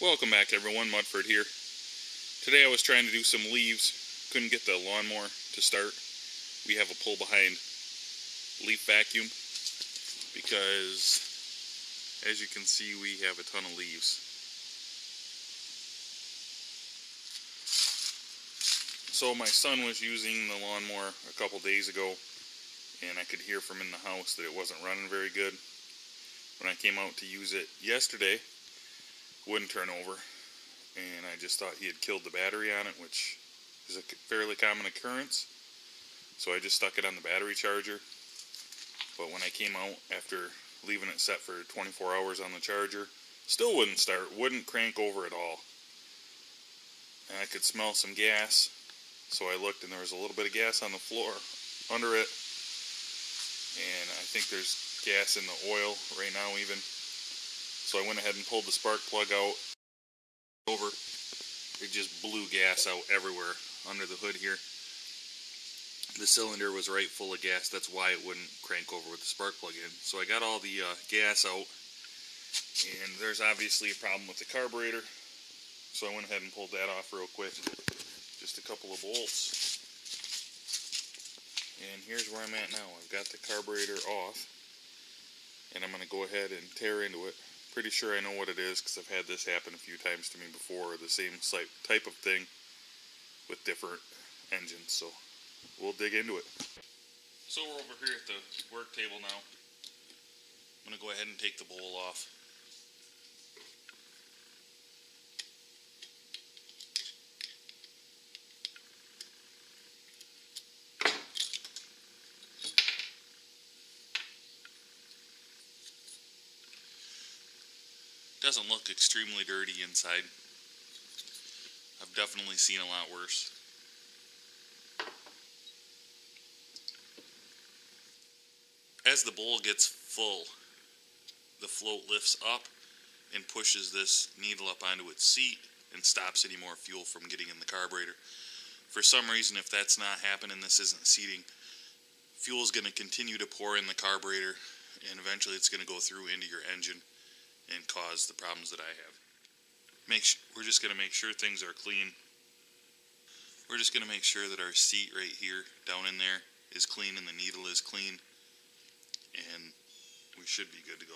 Welcome back everyone, Mudford here. Today I was trying to do some leaves, couldn't get the lawnmower to start. We have a pull behind leaf vacuum because as you can see we have a ton of leaves. So my son was using the lawnmower a couple days ago and I could hear from in the house that it wasn't running very good. When I came out to use it yesterday, it wouldn't turn over. And I just thought he had killed the battery on it, which is a fairly common occurrence. So I just stuck it on the battery charger. But when I came out after leaving it set for 24 hours on the charger, still wouldn't start, wouldn't crank over at all. And I could smell some gas. So I looked and there was a little bit of gas on the floor under it. And I think there's gas in the oil right now even. So I went ahead and pulled the spark plug out. Over, it just blew gas out everywhere under the hood here. The cylinder was right full of gas, that's why it wouldn't crank over with the spark plug in. So I got all the gas out, and there's obviously a problem with the carburetor, so I went ahead and pulled that off real quick. Just a couple of bolts, and here's where I'm at now. I've got the carburetor off, and I'm going to go ahead and tear into it. Pretty sure I know what it is because I've had this happen a few times to me before, the same type of thing with different engines, so we'll dig into it. So we're over here at the work table now. I'm going to go ahead and take the bowl off. Doesn't look extremely dirty inside. I've definitely seen a lot worse. As the bowl gets full, the float lifts up and pushes this needle up onto its seat and stops any more fuel from getting in the carburetor. For some reason, if that's not happening, this isn't seating, fuel is going to continue to pour in the carburetor and eventually it's going to go through into your engine and cause the problems that I have. We're just going to make sure things are clean. We're just going to make sure that our seat right here, down in there, is clean and the needle is clean. And we should be good to go.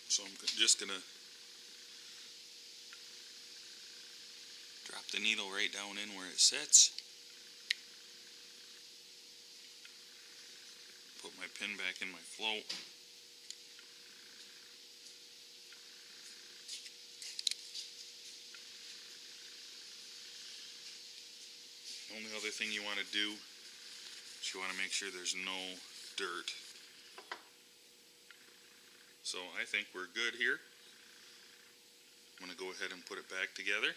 So I'm just going to drop the needle right down in where it sits. Put my pin back in my float. The only other thing you want to do is you want to make sure there's no dirt. So I think we're good here. I'm going to go ahead and put it back together.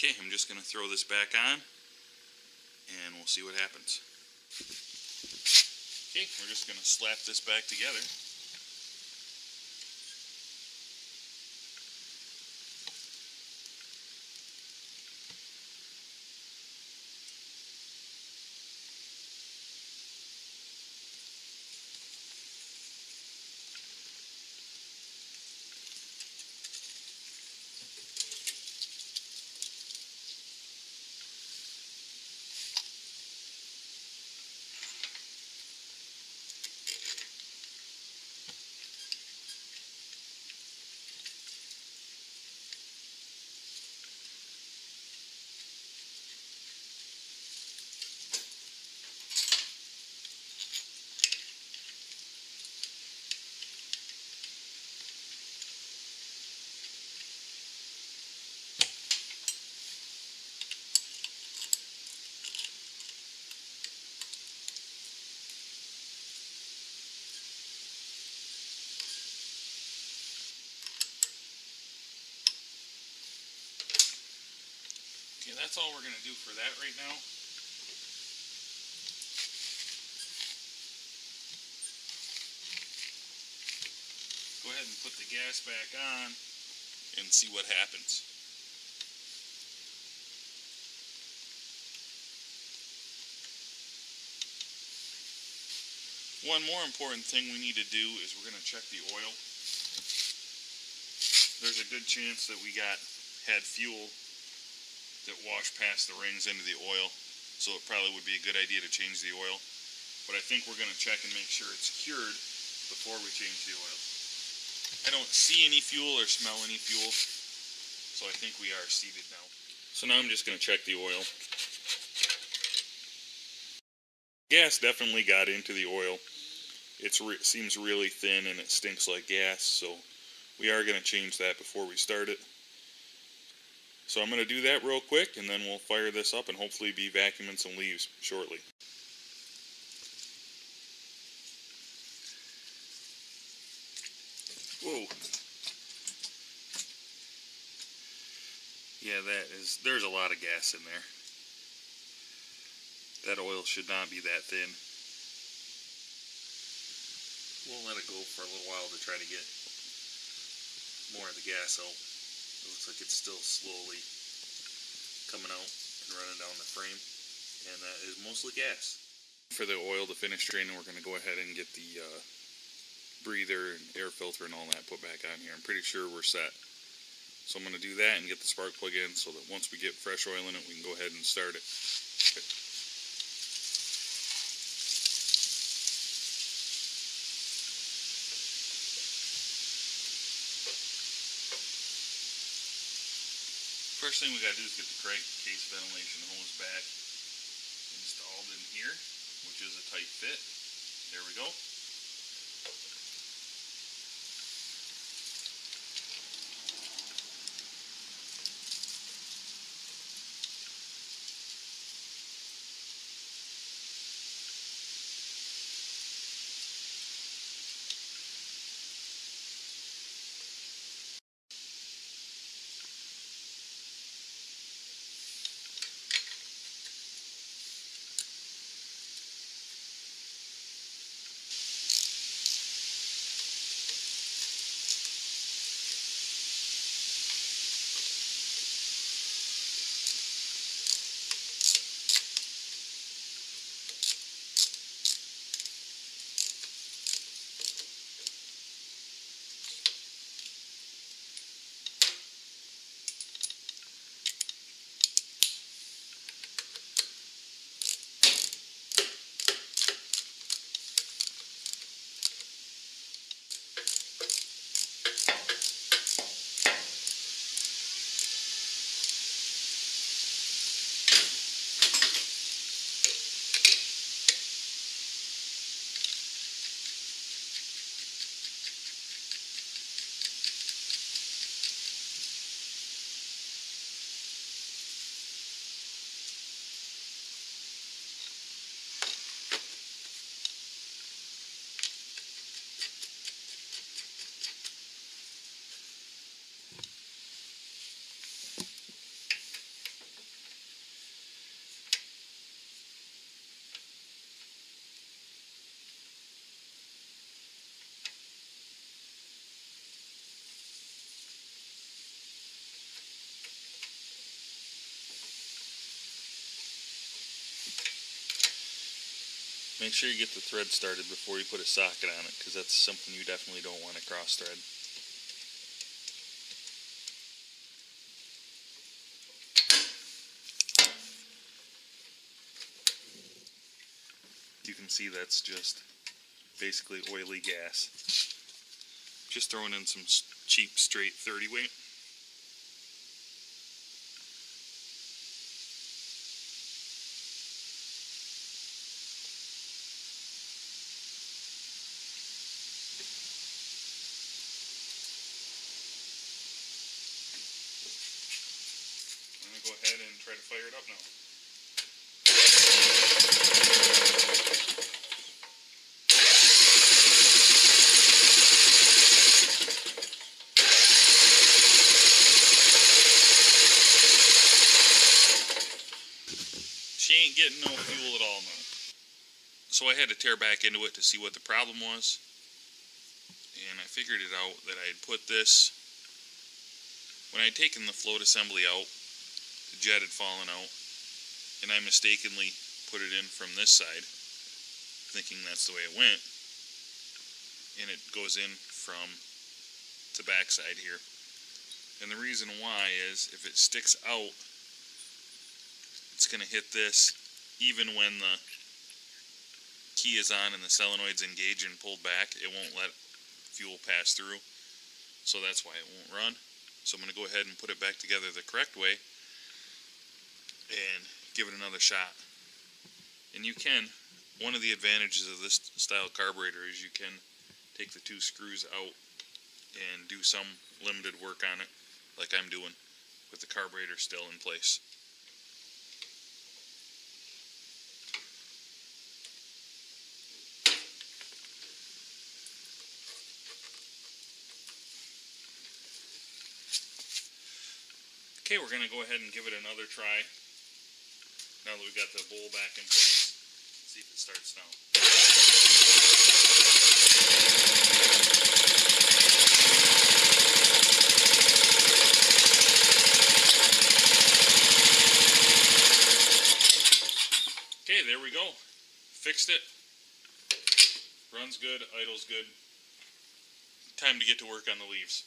Okay, I'm just going to throw this back on and we'll see what happens. Okay, we're just going to slap this back together. Okay, that's all we're going to do for that right now. Go ahead and put the gas back on and see what happens. One more important thing we need to do is we're going to check the oil. There's a good chance that we had fuel that washed past the rings into the oil, so it probably would be a good idea to change the oil. But I think we're going to check and make sure it's cured before we change the oil. I don't see any fuel or smell any fuel, so I think we are seated now. So now I'm just going to check the oil. Gas definitely got into the oil. It seems really thin and it stinks like gas, so we are going to change that before we start it. So I'm going to do that real quick, and then we'll fire this up and hopefully be vacuuming some leaves shortly. Whoa. Yeah, there's a lot of gas in there. That oil should not be that thin. We'll let it go for a little while to try to get more of the gas out. It looks like it's still slowly coming out and running down the frame, and that is mostly gas. For the oil to finish draining, we're going to go ahead and get the breather and air filter and all that put back on here. I'm pretty sure we're set. So I'm going to do that and get the spark plug in so that once we get fresh oil in it, we can go ahead and start it. First thing we got to do is get the crankcase ventilation hose back installed in here, which is a tight fit. There we go. Make sure you get the thread started before you put a socket on it, because that's something you definitely don't want to cross thread. You can see that's just basically oily gas. Just throwing in some cheap straight 30 weight. Go ahead and try to fire it up now. getting no fuel at all now. So I had to tear back into it to see what the problem was. And I figured it out that I had put this, when I had taken the float assembly out, the jet had fallen out, and I mistakenly put it in from this side, thinking that's the way it went, and it goes in from the back side here. And the reason why is if it sticks out, it's going to hit this even when the key is on and the solenoid's engaged and pulled back. It won't let fuel pass through, so that's why it won't run. So I'm going to go ahead and put it back together the correct way and give it another shot. And you can, one of the advantages of this style carburetor is you can take the two screws out and do some limited work on it, like I'm doing, with the carburetor still in place. Okay, we're going to go ahead and give it another try now that we've got the bowl back in place. Let's see if it starts now. Okay, there we go. Fixed it. Runs good, idles good. Time to get to work on the leaves.